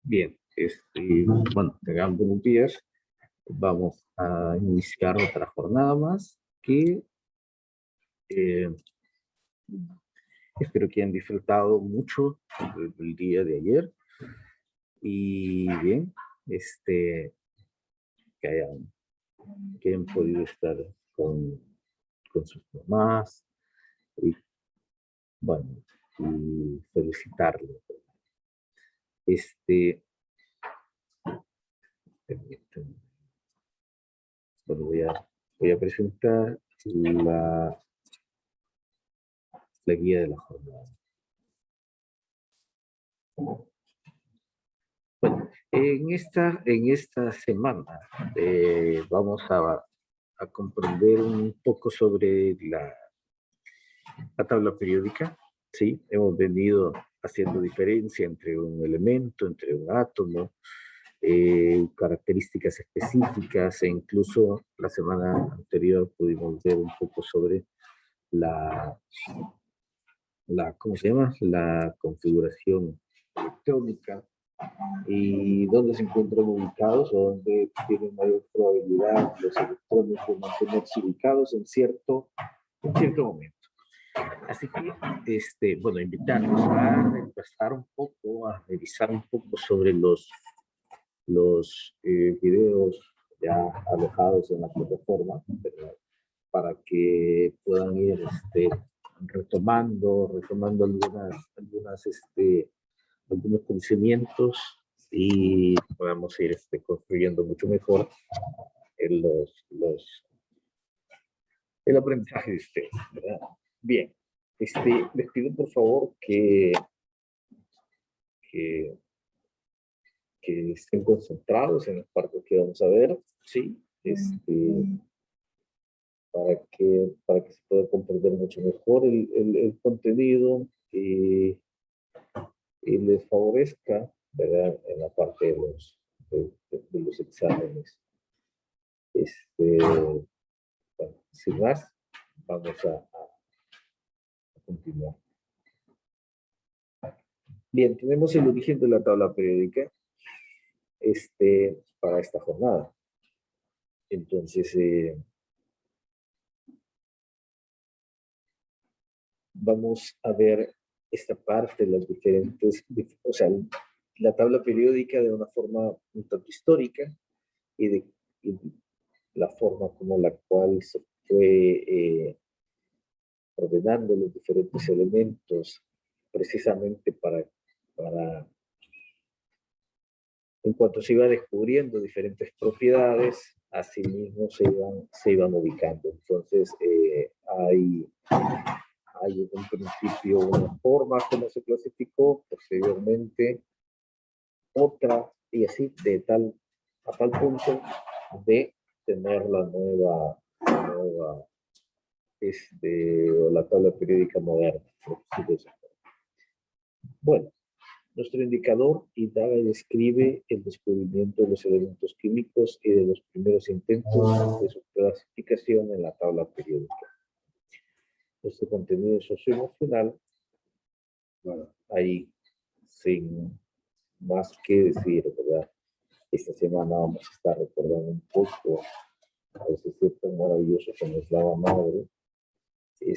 Bien, bueno, tengan buenos días. Vamos a iniciar otra jornada más que eh, espero que hayan disfrutado mucho el día de ayer y bien, que hayan, que hayan podido estar con, con sus mamás y bueno, y felicitarles. Este, permítanme, bueno, voy a presentar la guía de la jornada. Bueno, en esta semana vamos a comprender un poco sobre la tabla periódica. Sí, hemos venido haciendo diferencia entre un elemento, entre un átomo, características específicas e incluso la semana anterior pudimos ver un poco sobre la, ¿cómo se llama? La configuración electrónica y dónde se encuentran ubicados o dónde tienen mayor probabilidad los electrones de mantenerse ubicados en cierto momento. Así que, bueno, invitarlos a repasar un poco, a revisar un poco sobre los videos ya alojados en la plataforma, ¿verdad? Para que puedan ir retomando algunos conocimientos y podamos ir construyendo mucho mejor el, el aprendizaje de ustedes, ¿verdad? Bien, les pido por favor que, que estén concentrados en las partes que vamos a ver, ¿sí? Para que se pueda comprender mucho mejor el contenido y les favorezca, ¿verdad? En la parte de los exámenes. Bueno, sin más, vamos a continuar. Bien, tenemos el origen de la tabla periódica para esta jornada. Entonces, vamos a ver esta parte, las diferentes, o sea, la tabla periódica de una forma un tanto histórica y la forma como la cual se fue ordenando los diferentes elementos precisamente para en cuanto se iba descubriendo diferentes propiedades, así mismo se iban ubicando. Entonces, hay en un principio una forma como se clasificó, posteriormente otra, y así a tal punto de tener la tabla periódica moderna. Bueno, nuestro indicador indaga y describe el descubrimiento de los elementos químicos y de los primeros intentos de su clasificación en la tabla periódica. Nuestro contenido socioemocional, bueno, ahí sin más que decir, ¿verdad? Esta semana vamos a estar recordando un poco a ese ser tan maravilloso como es la madre. Y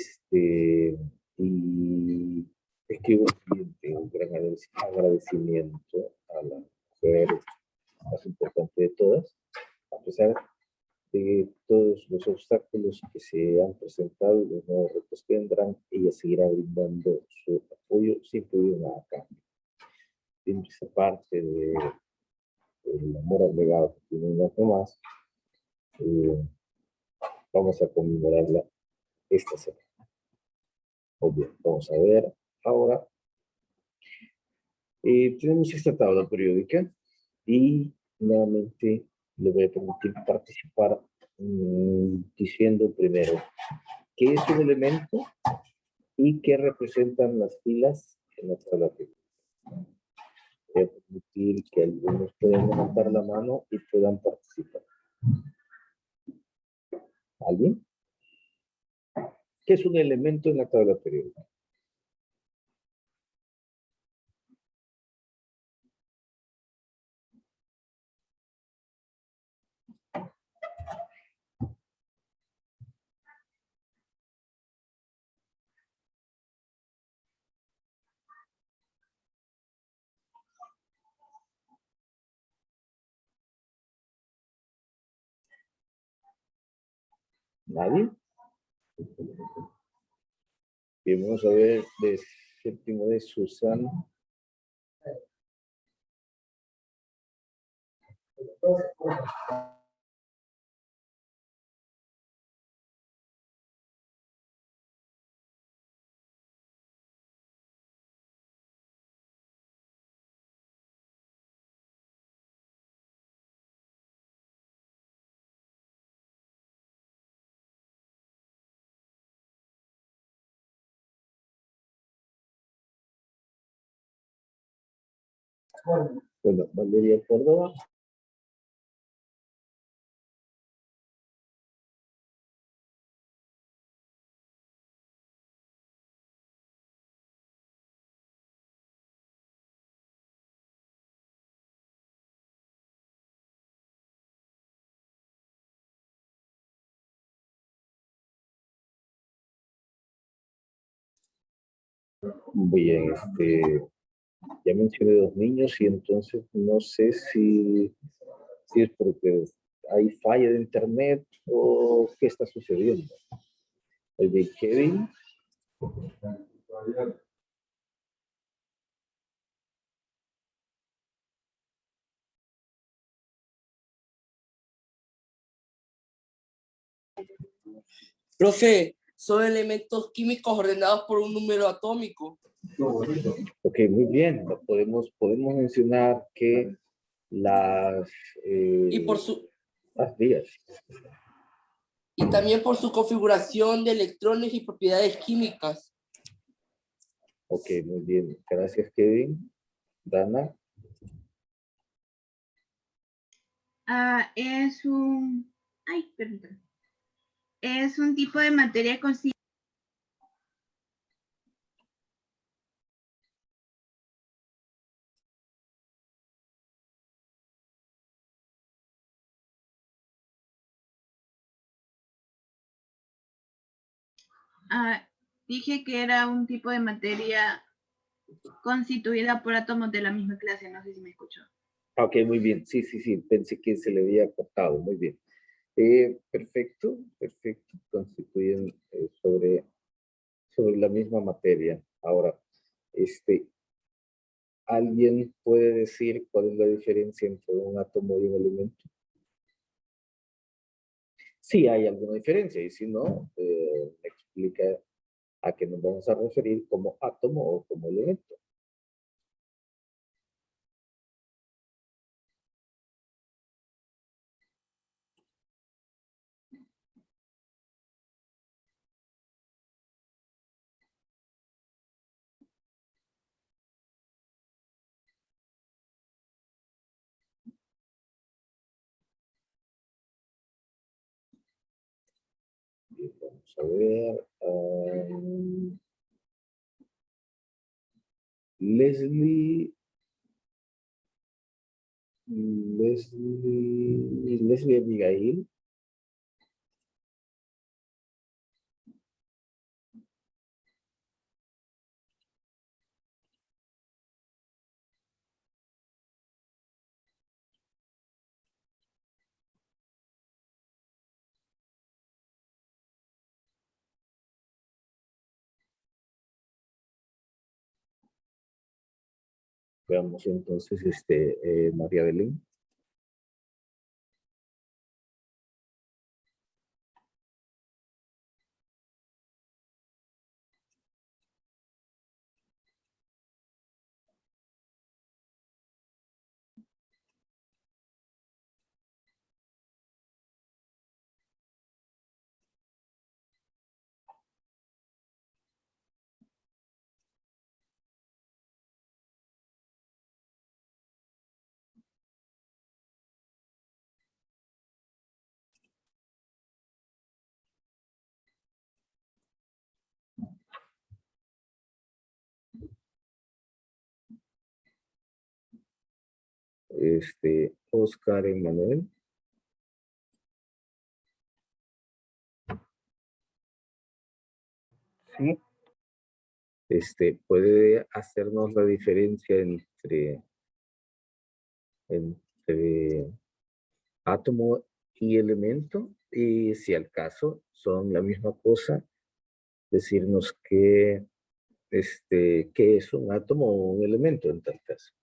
escribo el siguiente, un gran agradecimiento a la mujer más importante de todas, a pesar de todos los obstáculos que se han presentado y los nuevos retos que vendrán, ella seguirá brindando su apoyo sin pedir nada a cambio. Siempre esa parte del amor abnegado que tiene una más, vamos a conmemorarla esta semana. Obvio, vamos a ver ahora. Tenemos esta tabla periódica y nuevamente le voy a permitir participar diciendo primero qué es un elemento y qué representan las filas en la tabla periódica. Voy a permitir que algunos puedan levantar la mano y puedan participar. ¿Alguien? ¿Qué es un elemento en la tabla periódica? ¿Nadie? Bien, vamos a ver de séptimo de Susan. Bueno, Valeria Córdoba. Bien, ya mencioné dos niños y entonces no sé si es porque hay falla de internet o qué está sucediendo. El de Kevin. Profe, son elementos químicos ordenados por un número atómico. Ok, muy bien. Podemos mencionar que las vías. Y también por su configuración de electrones y propiedades químicas. Ok, muy bien. Gracias, Kevin. Dana. Es un... Ay, perdón. Es un tipo de materia constituida. Dije que era un tipo de materia constituida por átomos de la misma clase. No sé si me escuchó. Ok, muy bien. Sí. Pensé que se le había cortado. Muy bien. Perfecto. Constituyen sobre la misma materia. Ahora, ¿alguien puede decir cuál es la diferencia entre un átomo y un elemento? Sí hay alguna diferencia, y si no, explica a qué nos vamos a referir como átomo o como elemento. Bien, vamos a ver. Leslie Abigail. Veamos entonces, María Belén. Oscar Emanuel. Sí. ¿Puede hacernos la diferencia entre átomo y elemento, y si al caso son la misma cosa, decirnos que es un átomo o un elemento en tal caso.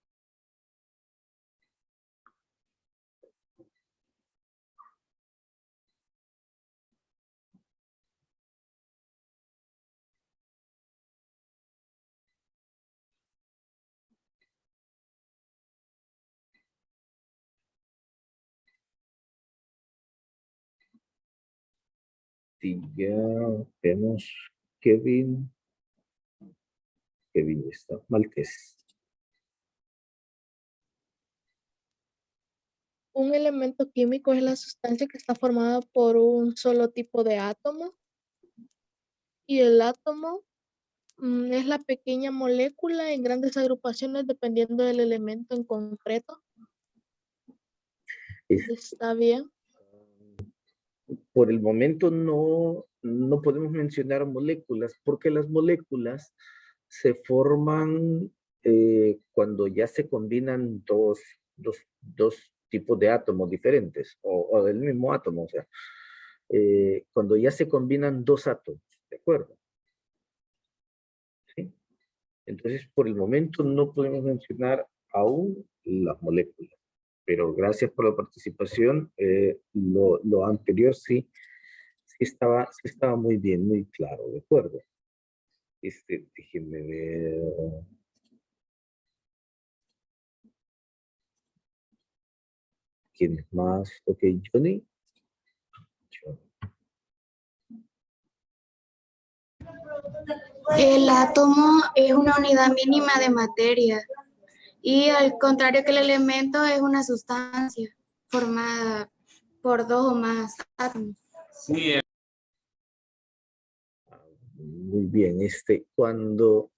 Si ya vemos Kevin está, Maltés. Un elemento químico es la sustancia que está formada por un solo tipo de átomo. Y el átomo es la pequeña molécula en grandes agrupaciones dependiendo del elemento en concreto. Es- ¿Está bien? Por el momento no podemos mencionar moléculas, porque las moléculas se forman cuando ya se combinan dos tipos de átomos diferentes, o del mismo átomo, o sea, cuando ya se combinan dos átomos, ¿de acuerdo? ¿Sí? Entonces, por el momento no podemos mencionar aún las moléculas, pero gracias por la participación. Lo anterior sí estaba muy bien, muy claro, ¿de acuerdo? Déjenme ver. ¿Quién es más? Ok, Johnny. El átomo es una unidad mínima de materia y al contrario que el elemento es una sustancia formada por dos o más átomos. Muy bien, cuando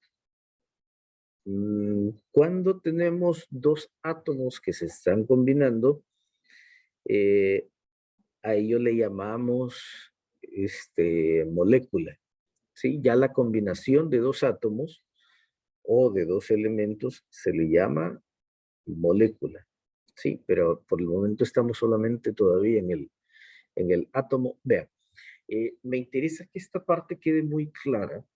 tenemos dos átomos que se están combinando, a ello le llamamos molécula, ¿sí? Ya la combinación de dos átomos o de dos elementos se le llama molécula, ¿sí? Pero por el momento estamos solamente todavía en el átomo. Vean, me interesa que esta parte quede muy clara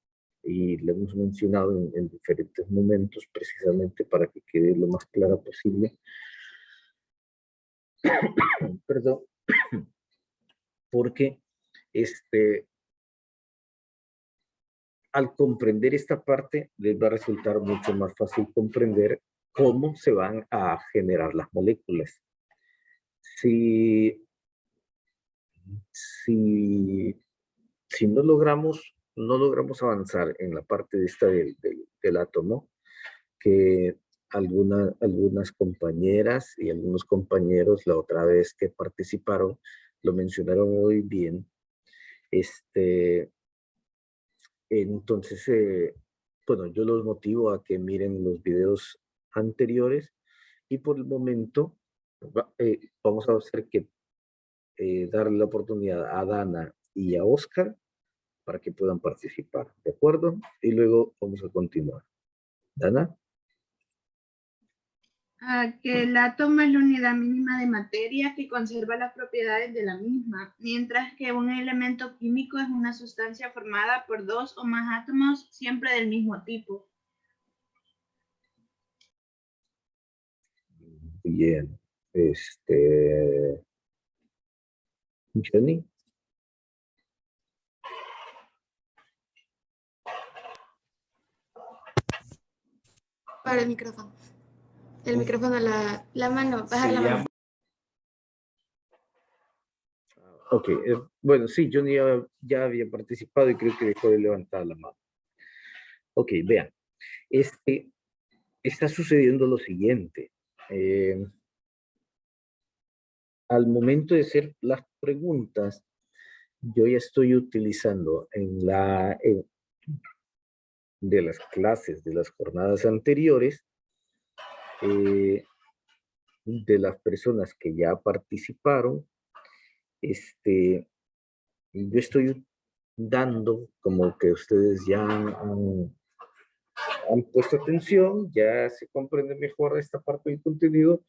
y lo hemos mencionado en diferentes momentos precisamente para que quede lo más clara posible. Perdón, porque al comprender esta parte les va a resultar mucho más fácil comprender cómo se van a generar las moléculas. Si, si, si no logramos avanzar en la parte de esta del átomo, que algunas compañeras y algunos compañeros la otra vez que participaron lo mencionaron muy bien. Entonces, bueno, yo los motivo a que miren los videos anteriores y por el momento vamos a hacer que darle la oportunidad a Dana y a Oscar para que puedan participar, ¿de acuerdo? Y luego vamos a continuar. Dana. Que el átomo es la unidad mínima de materia que conserva las propiedades de la misma, mientras que un elemento químico es una sustancia formada por dos o más átomos siempre del mismo tipo. Bien. Johnny. Para el micrófono. El micrófono, la mano, bajar la mano. Ok, bueno, sí, Johnny ya había participado y creo que dejó de levantar la mano. Ok, vean. Está sucediendo lo siguiente. Al momento de hacer las preguntas, yo ya estoy utilizando de las clases de las jornadas anteriores, de las personas que ya participaron, yo estoy dando como que ustedes ya han puesto atención, ya se comprende mejor esta parte del contenido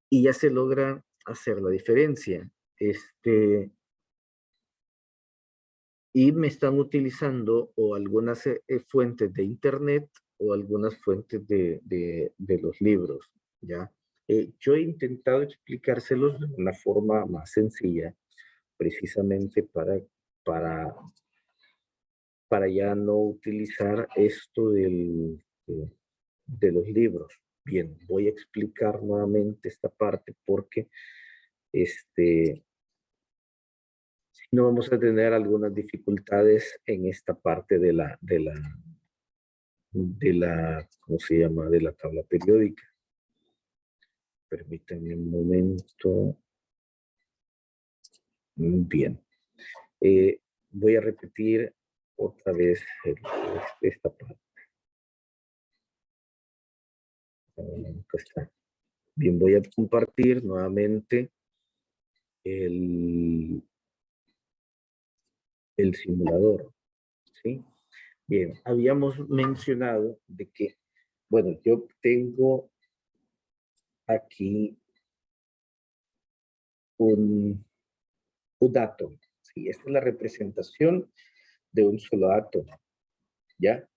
y ya se logra hacer la diferencia. Y me están utilizando o algunas fuentes de internet o algunas fuentes de los libros, ¿ya? Yo he intentado explicárselos de una forma más sencilla, precisamente para ya no utilizar esto de los libros. Bien, voy a explicar nuevamente esta parte porque no vamos a tener algunas dificultades en esta parte de la, ¿cómo se llama? De la tabla periódica. Permítanme un momento. Bien. Voy a repetir otra vez esta parte. Acá está. Bien, voy a compartir nuevamente el simulador, ¿sí? Bien, habíamos mencionado de que, bueno, yo tengo aquí un átomo, ¿sí? Esta es la representación de un solo átomo, ¿ya?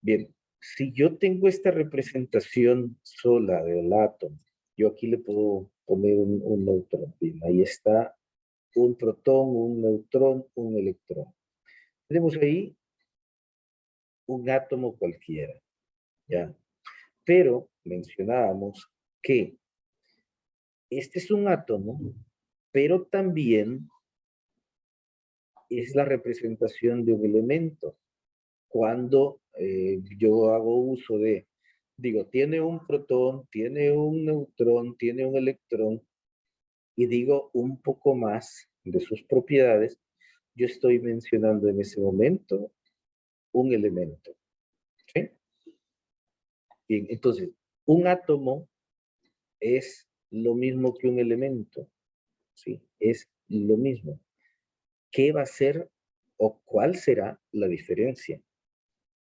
Bien, si yo tengo esta representación sola del átomo, yo aquí le puedo poner un neutrón. Bien, ahí está un protón, un neutrón, un electrón. Tenemos ahí un átomo cualquiera, ¿ya? Pero mencionábamos que este es un átomo, pero también es la representación de un elemento. Cuando yo hago uso de, digo, tiene un protón, tiene un neutrón, tiene un electrón, y digo un poco más de sus propiedades, yo estoy mencionando en ese momento un elemento. ¿Sí? Bien, entonces, un átomo es lo mismo que un elemento, ¿sí? Es lo mismo. ¿Qué va a ser o cuál será la diferencia?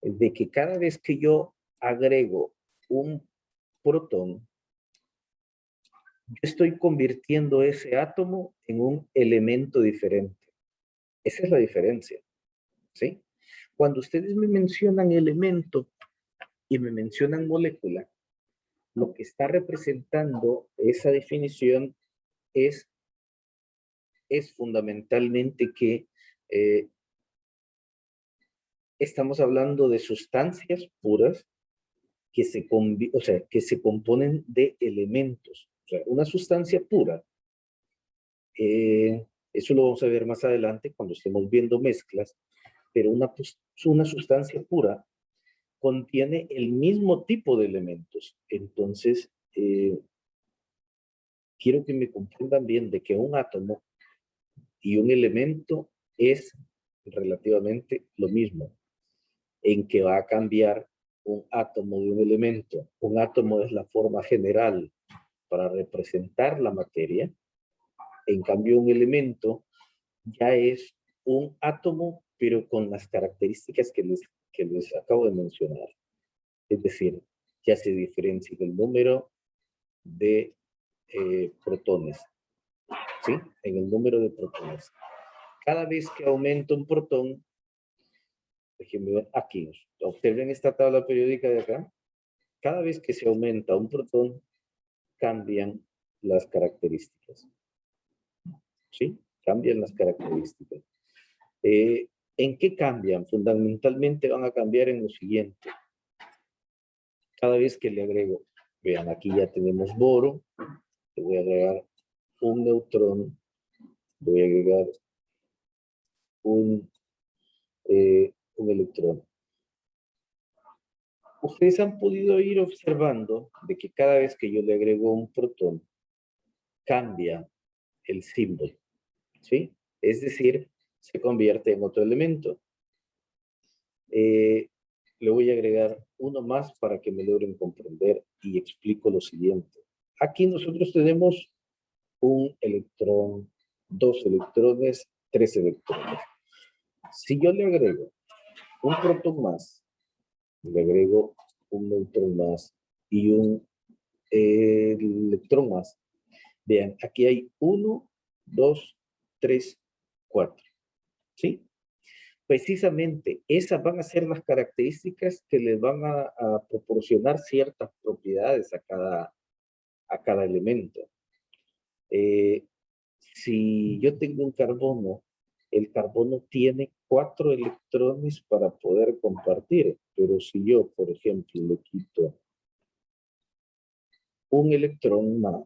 De que cada vez que yo agrego un protón, yo estoy convirtiendo ese átomo en un elemento diferente. Esa es la diferencia, ¿sí? Cuando ustedes me mencionan elemento y me mencionan molécula, lo que está representando esa definición es fundamentalmente que estamos hablando de sustancias puras que que se componen de elementos. O sea, una sustancia pura, eso lo vamos a ver más adelante cuando estemos viendo mezclas, pero una sustancia pura contiene el mismo tipo de elementos. Entonces, quiero que me comprendan bien de que un átomo y un elemento es relativamente lo mismo, en que va a cambiar un átomo de un elemento. Un átomo es la forma general para representar la materia. En cambio, un elemento ya es un átomo, pero con las características que les acabo de mencionar. Es decir, ya se diferencia el número de protones, ¿sí? En el número de protones. Cada vez que aumenta un protón, déjenme ver aquí, observen esta tabla periódica de acá. Cada vez que se aumenta un protón, cambian las características. ¿Sí? Cambian las características. ¿En qué cambian? Fundamentalmente van a cambiar en lo siguiente. Cada vez que le agrego, vean, aquí ya tenemos boro, le voy a agregar un neutrón, le voy a agregar un electrón. Ustedes han podido ir observando de que cada vez que yo le agrego un protón, cambia el símbolo, ¿sí? Es decir, se convierte en otro elemento. Le voy a agregar uno más para que me logren comprender y explico lo siguiente. Aquí nosotros tenemos un electrón, dos electrones, tres electrones. Si yo le agrego un protón más, le agrego un neutrón más y un electrón más, Vean, aquí hay 1, 2, 3, 4. ¿Sí? Precisamente esas van a ser las características que les van a proporcionar ciertas propiedades a cada elemento. Si yo tengo un carbono, el carbono tiene 4 electrones para poder compartir, pero si yo, por ejemplo, le quito un electrón más,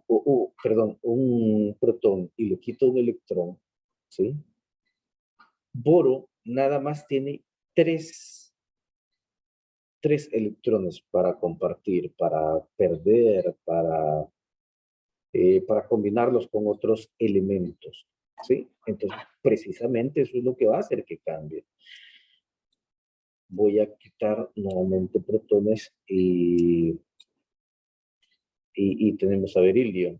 perdón, un protón y le quito un electrón, ¿sí? Boro nada más tiene 3 electrones para compartir, para perder, para combinarlos con otros elementos, ¿sí? Entonces, precisamente eso es lo que va a hacer que cambie. Voy a quitar nuevamente protones y tenemos a berilio.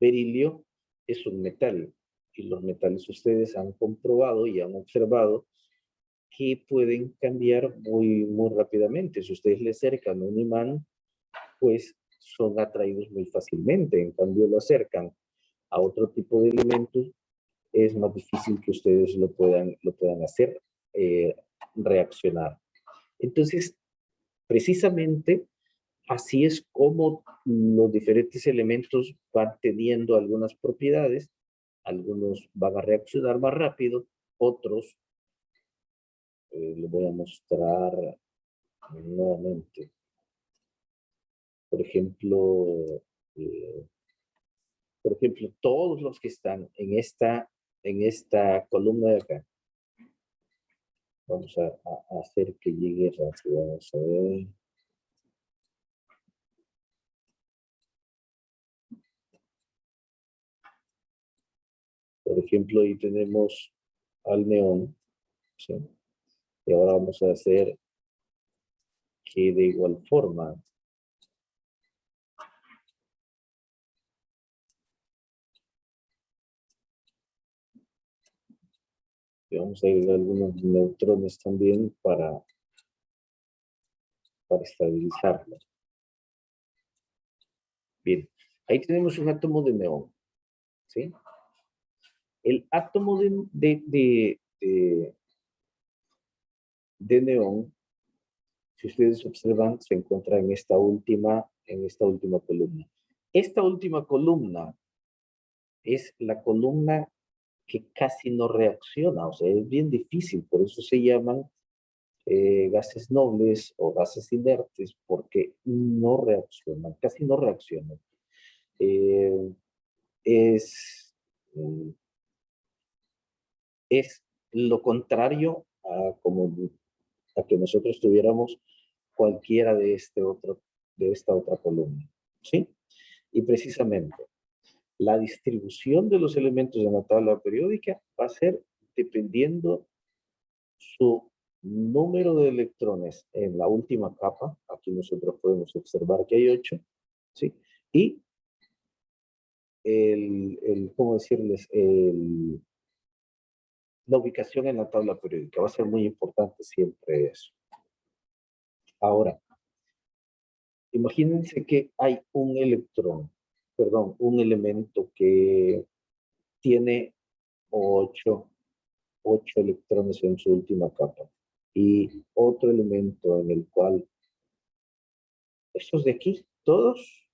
Berilio es un metal y los metales ustedes han comprobado y han observado que pueden cambiar muy, muy rápidamente. Si ustedes le acercan un imán, pues son atraídos muy fácilmente. En cambio, lo acercan a otro tipo de elementos, es más difícil que ustedes lo puedan hacer reaccionar. Entonces, precisamente, así es como los diferentes elementos van teniendo algunas propiedades. Algunos van a reaccionar más rápido, otros, les voy a mostrar nuevamente. Por ejemplo, todos los que están en esta columna de acá. Vamos a hacer que llegue rápido. Vamos a ver. Por ejemplo, ahí tenemos al neón, ¿sí? Y ahora vamos a hacer que de igual forma y vamos a agregar algunos neutrones también para estabilizarlo. Bien, ahí tenemos un átomo de neón, ¿sí? El átomo de neón, si ustedes observan, se encuentra en esta última columna. Esta última columna es la columna que casi no reacciona, o sea, es bien difícil, por eso se llaman gases nobles o gases inertes, porque no reaccionan, casi no reaccionan. Es lo contrario a que nosotros tuviéramos cualquiera de esta otra columna, ¿sí? Y precisamente, la distribución de los elementos de la tabla periódica va a ser dependiendo su número de electrones en la última capa. Aquí nosotros podemos observar que hay 8, ¿sí? Y ¿cómo decirles? La ubicación en la tabla periódica. Va a ser muy importante siempre eso. Ahora, imagínense que hay un elemento que tiene 8 electrones en su última capa y otro elemento en el cual estos de aquí, todos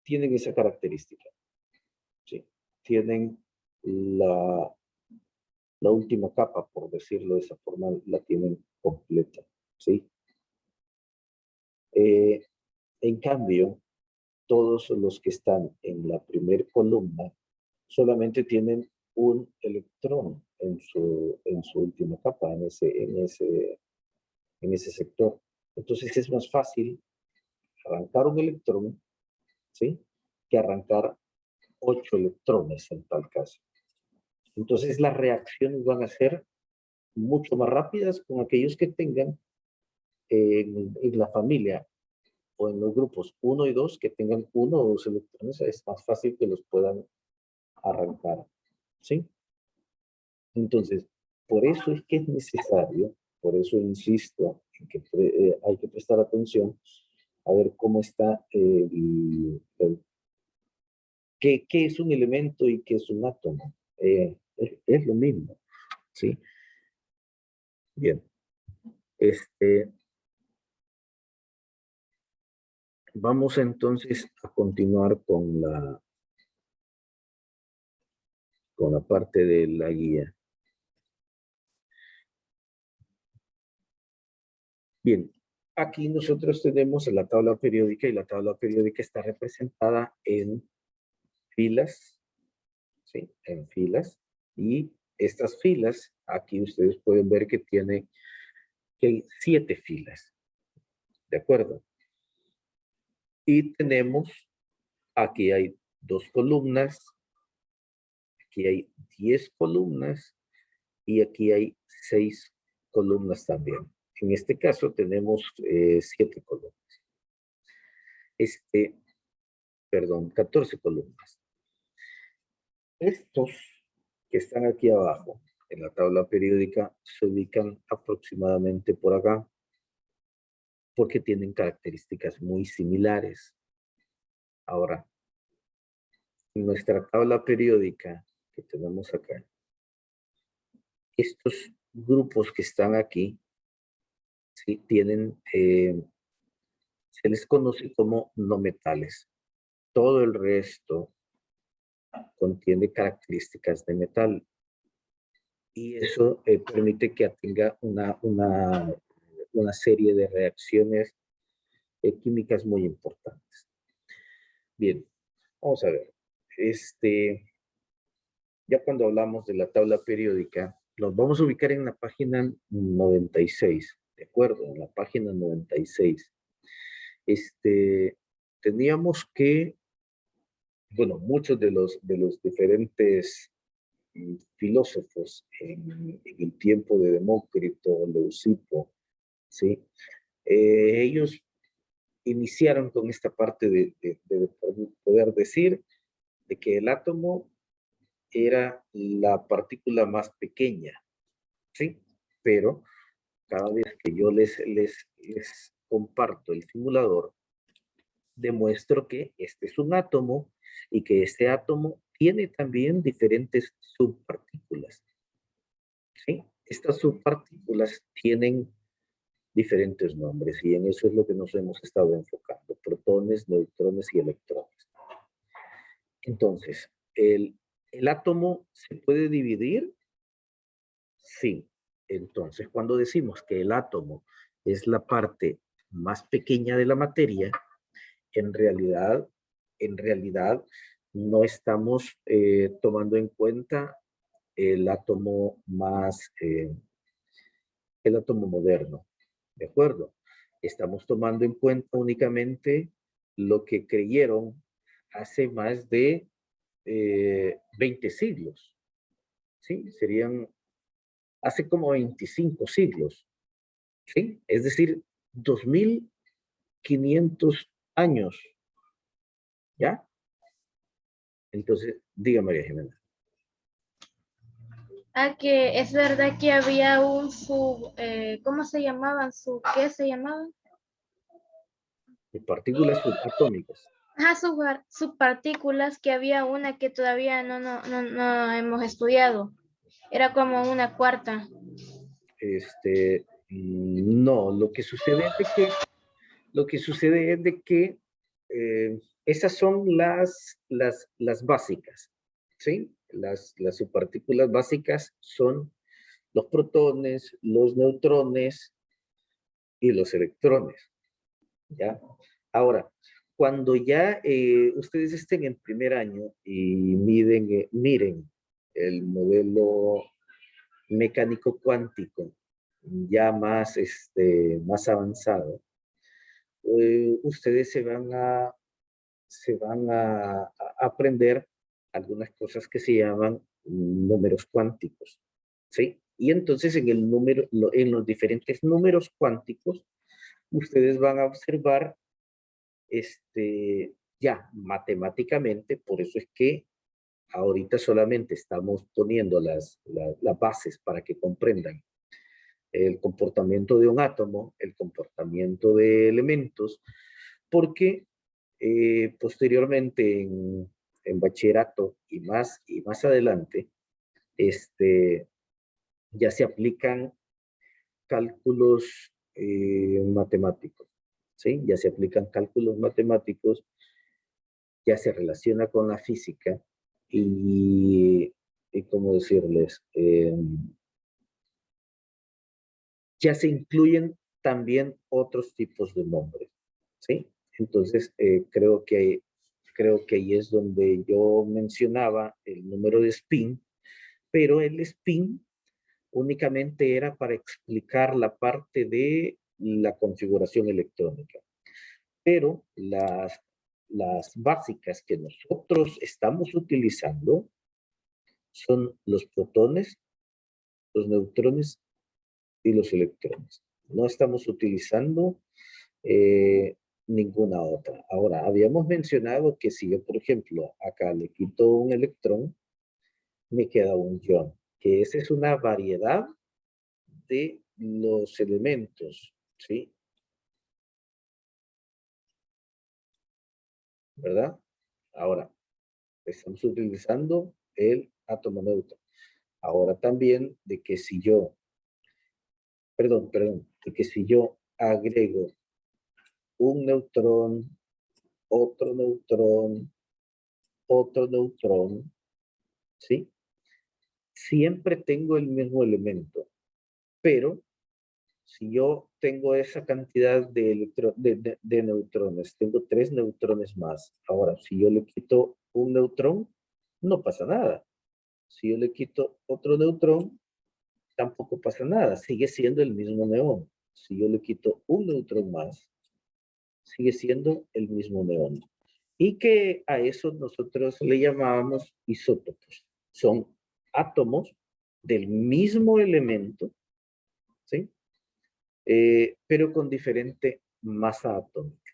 tienen esa característica, ¿sí? Tienen la última capa, por decirlo de esa forma, la tienen completa, ¿sí? En cambio, todos los que están en la primera columna solamente tienen un electrón en su última capa, en ese sector. Entonces es más fácil arrancar un electrón, ¿sí? Que arrancar 8 electrones en tal caso. Entonces las reacciones van a ser mucho más rápidas con aquellos que tengan en la familia o en los grupos 1 y 2 que tengan 1 o 2 electrones, es más fácil que los puedan arrancar, ¿sí? Entonces, por eso es que es necesario, por eso insisto en que hay que prestar atención a ver cómo está ¿Qué es un elemento y qué es un átomo? Es lo mismo, ¿sí? Bien. Vamos entonces a continuar con la parte de la guía. Bien, aquí nosotros tenemos la tabla periódica y la tabla periódica está representada en filas, ¿sí? En filas. Y estas filas, aquí ustedes pueden ver que hay 7 filas, ¿de acuerdo? Y tenemos, aquí hay 2 columnas, aquí hay 10 columnas y aquí hay 6 columnas también. En este caso tenemos 7 columnas. 14 columnas. Estos que están aquí abajo en la tabla periódica se ubican aproximadamente por acá porque tienen características muy similares. Ahora, en nuestra tabla periódica que tenemos acá, estos grupos que están aquí, ¿sí? Tienen, se les conoce como no metales. Todo el resto contiene características de metal. Y eso permite que tenga una serie de reacciones químicas muy importantes. Bien, vamos a ver. Ya cuando hablamos de la tabla periódica, nos vamos a ubicar en la página 96, ¿de acuerdo? En la página 96. Teníamos que, bueno, muchos de los diferentes filósofos en el tiempo de Demócrito, Leucipo, ¿sí? Ellos iniciaron con esta parte de poder decir de que el átomo era la partícula más pequeña, ¿sí? Pero cada vez que yo les comparto el simulador, demuestro que este es un átomo y que este átomo tiene también diferentes subpartículas, ¿sí? Estas subpartículas tienen diferentes nombres y en eso es lo que nos hemos estado enfocando: protones, neutrones y electrones. Entonces, ¿el átomo se puede dividir? Sí. Entonces, cuando decimos que el átomo es la parte más pequeña de la materia, en realidad no estamos tomando en cuenta el átomo el átomo moderno, ¿de acuerdo? Estamos tomando en cuenta únicamente lo que creyeron hace más de 20 siglos, ¿sí? Serían hace como 25 siglos, ¿sí? Es decir, 2500 años, ¿ya? Entonces, diga María Jimena. Que es verdad que había ¿cómo se llamaban? ¿Qué se llamaban? De partículas subatómicas. Ajá, subpartículas, que había una que todavía no hemos estudiado. Era como una cuarta. No, lo que sucede es de que esas son las básicas, ¿sí? Las subpartículas básicas son los protones, los neutrones y los electrones, ¿ya? Ahora, cuando ya ustedes estén en primer año y miren el modelo mecánico cuántico ya más avanzado, ustedes se van a aprender algunas cosas que se llaman números cuánticos, ¿sí? Y entonces en los diferentes números cuánticos, ustedes van a observar ya matemáticamente, por eso es que ahorita solamente estamos poniendo las bases para que comprendan el comportamiento de un átomo, el comportamiento de elementos, porque posteriormente en bachillerato y más adelante, ya se aplican cálculos matemáticos, ¿sí? Ya se aplican cálculos matemáticos, ya se relaciona con la física y ¿cómo decirles? Ya se incluyen también otros tipos de nombres, ¿sí? Entonces, creo que ahí es donde yo mencionaba el número de spin, pero el spin únicamente era para explicar la parte de la configuración electrónica. Pero las básicas que nosotros estamos utilizando son los protones, los neutrones y los electrones. No estamos utilizando ninguna otra. Ahora, habíamos mencionado que si yo, por ejemplo, acá le quito un electrón, me queda un ion, que esa es una variedad de los elementos, ¿sí? ¿Verdad? Ahora, estamos utilizando el átomo neutro. Ahora también de que si yo, de que si yo agrego un neutrón, otro neutrón, ¿sí? Siempre tengo el mismo elemento, pero si yo tengo esa cantidad de neutrones, tengo 3 neutrones más. Ahora, si yo le quito un neutrón, no pasa nada. Si yo le quito otro neutrón, tampoco pasa nada. Sigue siendo el mismo neón. Si yo le quito un neutrón más, sigue siendo el mismo neón. Y que a eso nosotros le llamábamos isótopos. Son átomos del mismo elemento, ¿sí? Pero con diferente masa atómica.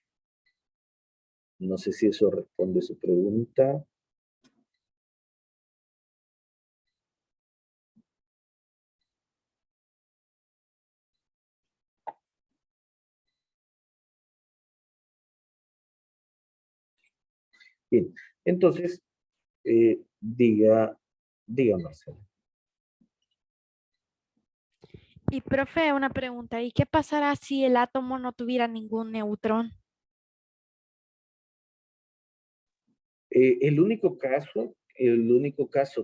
No sé si eso responde a su pregunta. Bien, entonces, diga Marcela. Y profe, una pregunta, ¿y qué pasará si el átomo no tuviera ningún neutrón? El único caso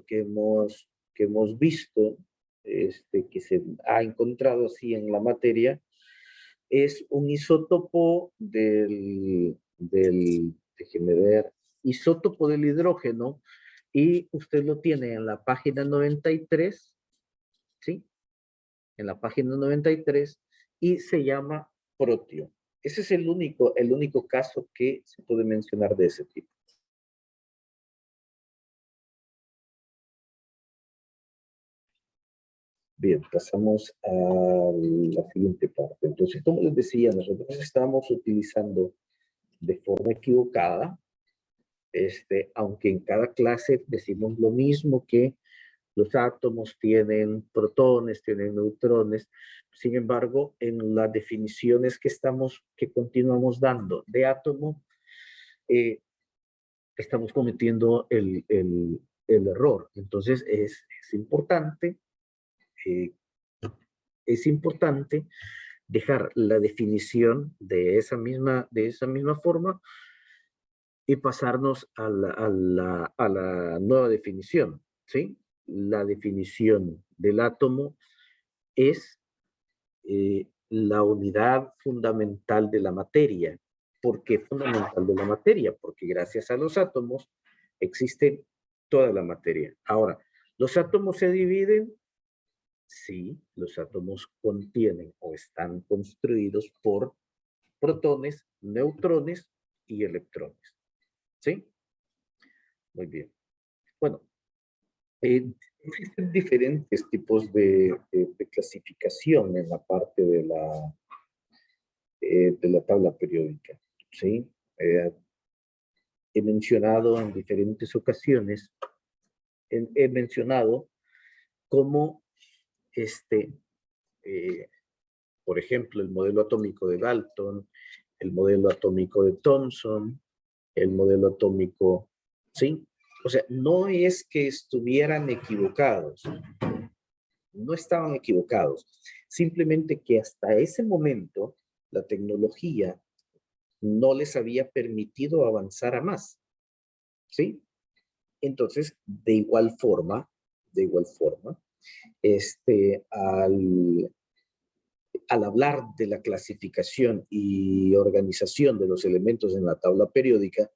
que hemos visto, que se ha encontrado así en la materia, es un isótopo déjeme ver, isótopo del hidrógeno, y usted lo tiene en la página 93, ¿sí? En la página 93, y se llama protio. Ese es el único caso que se puede mencionar de ese tipo. Bien, pasamos a la siguiente parte. Entonces, como les decía, nosotros estamos utilizando de forma equivocada, aunque en cada clase decimos lo mismo, que los átomos tienen protones, tienen neutrones. Sin embargo, en las definiciones que continuamos dando de átomo, estamos cometiendo el error. Entonces, es importante dejar la definición de esa misma forma y pasarnos a la nueva definición, ¿sí? La definición del átomo es la unidad fundamental de la materia. ¿Por qué fundamental de la materia? Porque gracias a los átomos existe toda la materia. Ahora, ¿los átomos se dividen? Sí, los átomos contienen o están construidos por protones, neutrones y electrones. ¿Sí? Muy bien. Bueno, existen diferentes tipos de clasificación en la parte de la tabla periódica. ¿Sí? He mencionado en diferentes ocasiones, he mencionado cómo por ejemplo, el modelo atómico de Dalton, el modelo atómico de Thomson, el modelo atómico, ¿sí? O sea, no es que estuvieran equivocados, no estaban equivocados, simplemente que hasta ese momento la tecnología no les había permitido avanzar a más, ¿sí? Entonces, de igual forma, al hablar de la clasificación y organización de los elementos en la tabla periódica,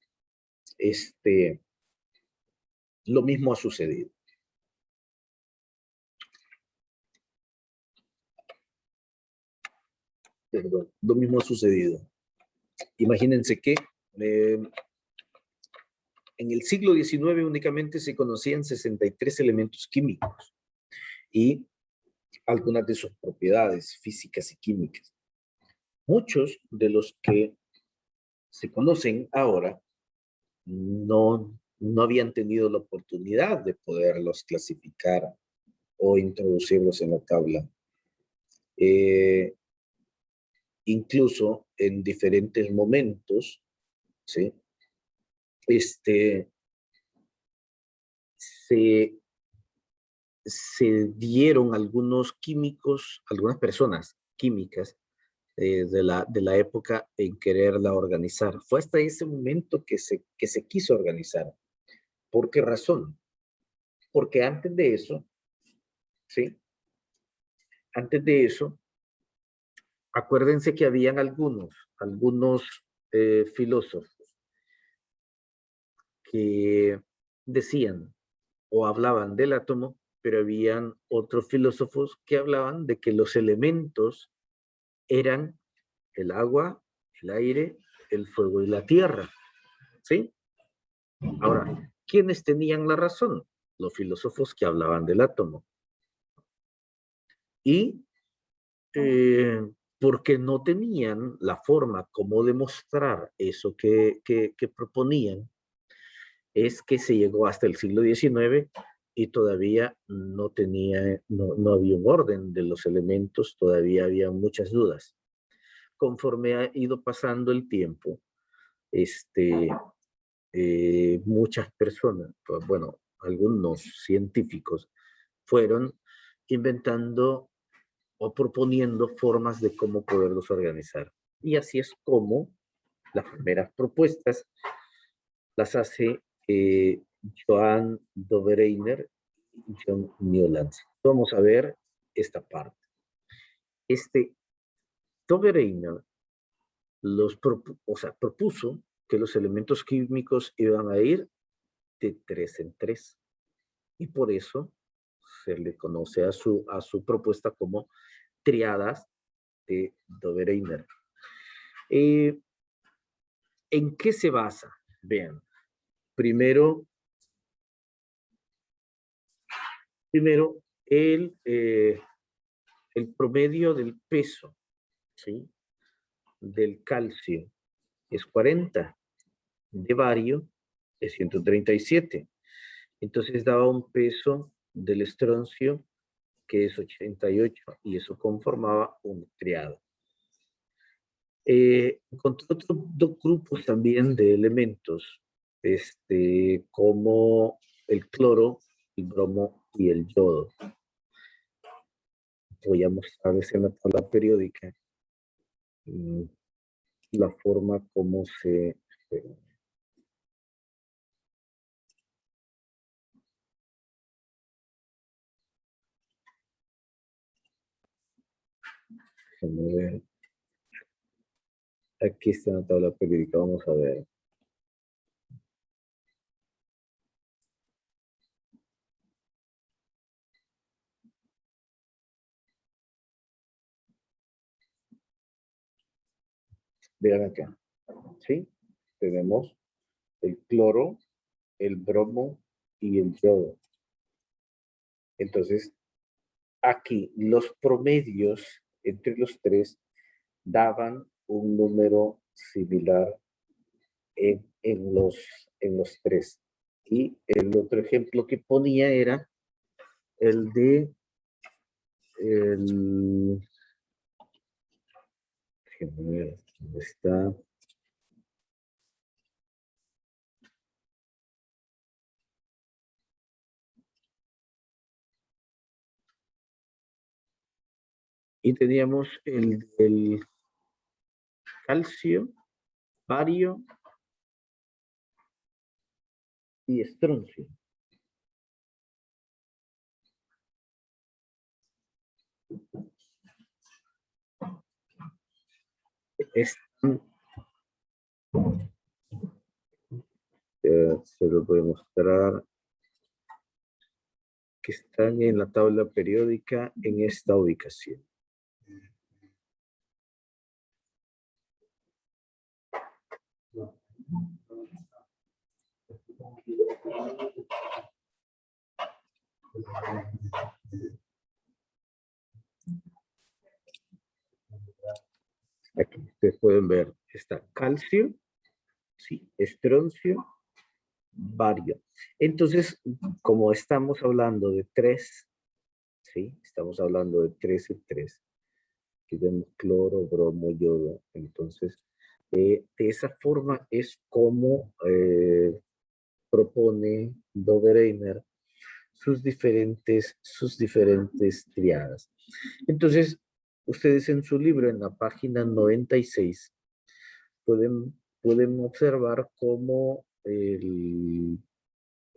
lo mismo ha sucedido. Perdón, lo mismo ha sucedido. Imagínense que en el siglo XIX únicamente se conocían 63 elementos químicos y algunas de sus propiedades físicas y químicas. Muchos de los que se conocen ahora no habían tenido la oportunidad de poderlos clasificar o introducirlos en la tabla. Incluso en diferentes momentos, ¿sí? Se dieron algunos químicos, algunas personas químicas de la época en quererla organizar. Fue hasta ese momento que se quiso organizar. ¿Por qué razón? Porque antes de eso, ¿sí? Antes de eso, acuérdense que habían algunos filósofos que decían o hablaban del átomo, pero habían otros filósofos que hablaban de que los elementos eran el agua, el aire, el fuego y la tierra, ¿sí? Ahora, ¿quiénes tenían la razón? Los filósofos que hablaban del átomo. Y porque no tenían la forma como demostrar eso que proponían, es que se llegó hasta el siglo XIX y todavía no había un orden de los elementos, todavía había muchas dudas. Conforme ha ido pasando el tiempo, muchas personas, pues, bueno, algunos científicos fueron inventando o proponiendo formas de cómo poderlos organizar. Y así es como las primeras propuestas las hace Johann Dobereiner y John Newlands. Vamos a ver esta parte. Dobereiner propuso que los elementos químicos iban a ir de 3 en 3. Y por eso se le conoce a su propuesta como triadas de Dobereiner. ¿En qué se basa? Vean, primero el promedio del peso, ¿sí? Del calcio es 40, de bario es 137. Entonces daba un peso del estroncio que es 88 y eso conformaba un triado. Encontré otros dos grupos también de elementos, como el cloro, el bromo y el yodo. Voy a mostrarles en la tabla periódica la forma como se... Déjenme ver. Aquí está la tabla periódica, vamos a ver. Vean acá, ¿sí? Tenemos el cloro, el bromo y el yodo. Entonces, aquí los promedios entre los tres daban un número similar en los tres. Y el otro ejemplo que ponía era el de déjenme ver, ¿dónde está? Y teníamos el calcio, bario y estroncio. Se lo voy a mostrar que están en la tabla periódica en esta ubicación. Aquí ustedes pueden ver, está calcio, sí, estroncio, bario. Entonces, como estamos hablando de 3, ¿sí? Estamos hablando de 3 y 3. Aquí vemos cloro, bromo, yodo. Entonces, de esa forma es como propone Dobereiner sus diferentes triadas. Entonces, ustedes en su libro, en la página 96, pueden observar cómo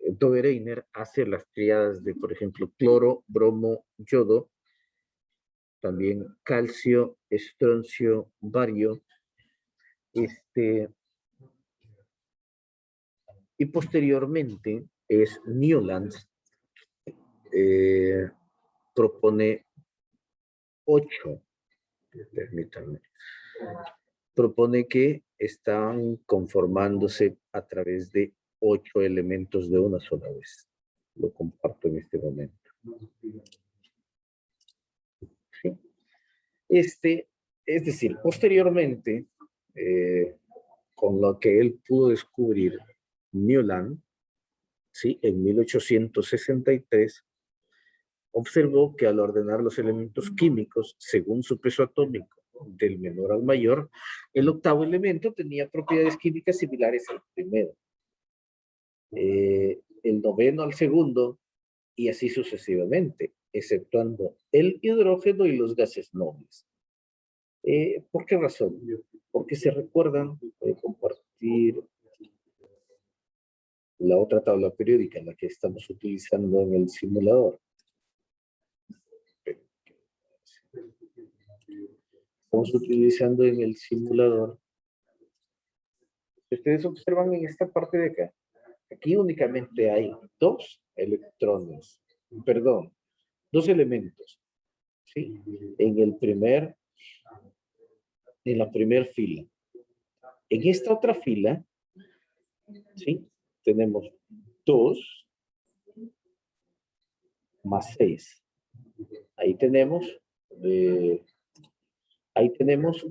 Dobereiner hace las triadas de, por ejemplo, cloro, bromo, yodo, también calcio, estroncio, bario, y posteriormente es Newlands, propone 8, permítanme, propone que están conformándose a través de 8 elementos de una sola vez. Lo comparto en este momento. ¿Sí? Es decir, posteriormente, con lo que él pudo descubrir, Newland, ¿sí? En 1863, observó que al ordenar los elementos químicos según su peso atómico, del menor al mayor, el octavo elemento tenía propiedades químicas similares al primero, el noveno al segundo, y así sucesivamente, exceptuando el hidrógeno y los gases nobles. ¿Por qué razón? Porque se recuerdan, voy a compartir la otra tabla periódica, la que estamos utilizando en el simulador. Estamos utilizando en el simulador. Ustedes observan en esta parte de acá. Aquí únicamente hay 2 electrones, perdón, 2 elementos, ¿sí? En la primera fila. En esta otra fila, ¿sí? Tenemos 2 más 6. Ahí tenemos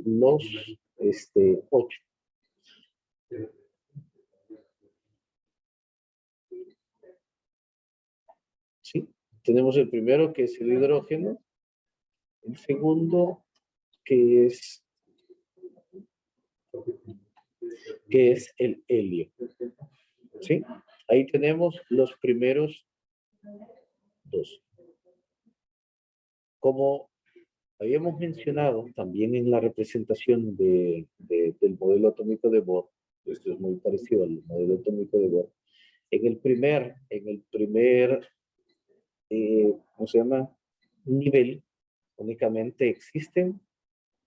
los 8. ¿Sí? Tenemos el primero, que es el hidrógeno, el segundo, que es el helio. ¿Sí? Ahí tenemos los primeros 2. Como habíamos mencionado también en la representación del modelo atómico de Bohr, esto es muy parecido al modelo atómico de Bohr, en el primer ¿cómo se llama? Nivel, únicamente existen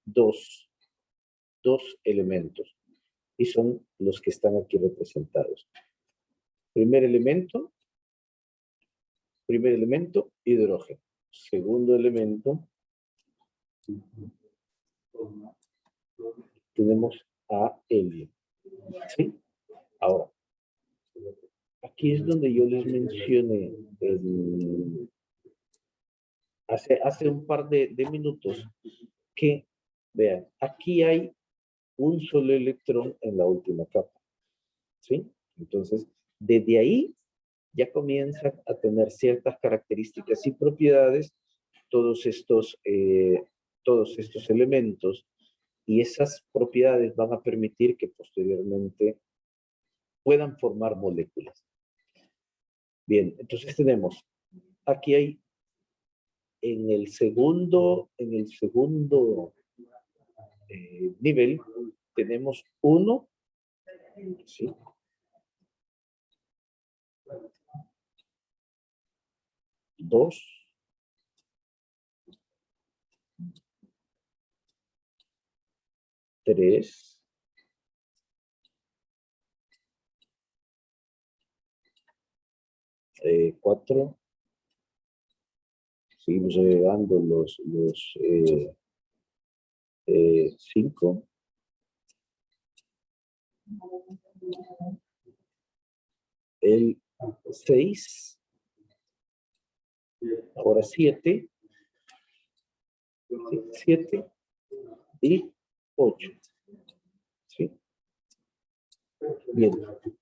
2 elementos, y son los que están aquí representados. Primer elemento, hidrógeno. Segundo elemento, tenemos a helio. ¿Sí? Ahora, aquí es donde yo les mencioné hace un par de minutos que, vean, aquí hay un solo electrón en la última capa. ¿Sí? Entonces, desde ahí ya comienzan a tener ciertas características y propiedades todos estos elementos, y esas propiedades van a permitir que posteriormente puedan formar moléculas. Bien, entonces tenemos, aquí hay en el segundo nivel tenemos 1, ¿sí? 2, 3, 4, seguimos agregando los 5, el 6, ahora 7 y 8. ¿Sí? Bien,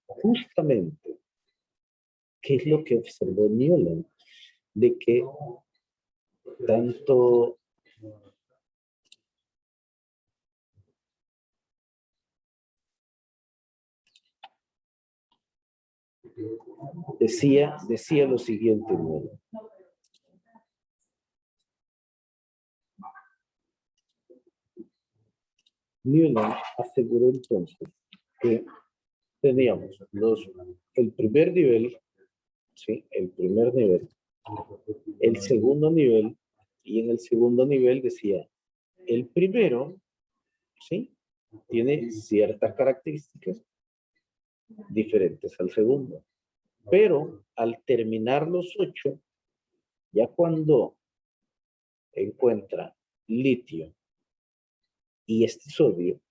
justamente, ¿qué es lo que observó Newland? De que tanto decía lo siguiente, Newland. Newland aseguró entonces que teníamos el primer nivel, ¿sí? El primer nivel, el segundo nivel, y en el segundo nivel decía, el primero, ¿sí? Tiene ciertas características diferentes al segundo. Pero al terminar los 8, ya cuando encuentra litio y este sodio,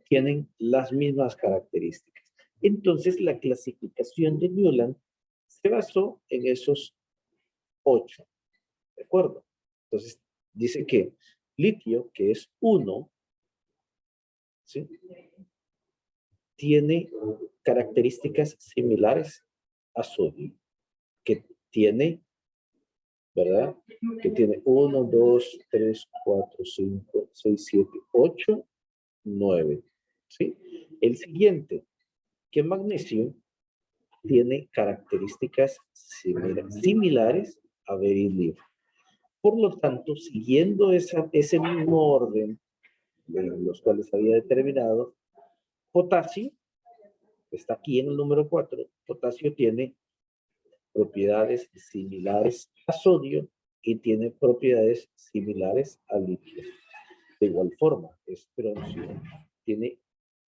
tienen las mismas características. Entonces la clasificación de Newland se basó en esos 8. ¿De acuerdo? Entonces dice que litio, que es 1, ¿sí? Tiene características similares a sodio, que tiene, ¿verdad? Que tiene 1, 2, 3, 4, 5, 6, 7, 8, 9. ¿Sí? El siguiente, que magnesio tiene características similares a berilio. Por lo tanto, siguiendo ese mismo orden de los cuales había determinado, potasio, que está aquí en el número 4, potasio tiene propiedades similares a sodio y tiene propiedades similares a litio. De igual forma, estroncio tiene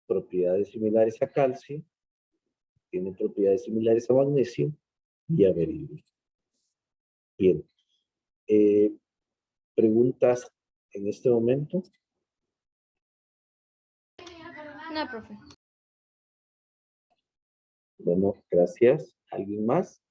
propiedades similares a calcio, tiene propiedades similares a magnesio y a berilio. Bien. ¿Preguntas en este momento? No, profe. Bueno, gracias. ¿Alguien más?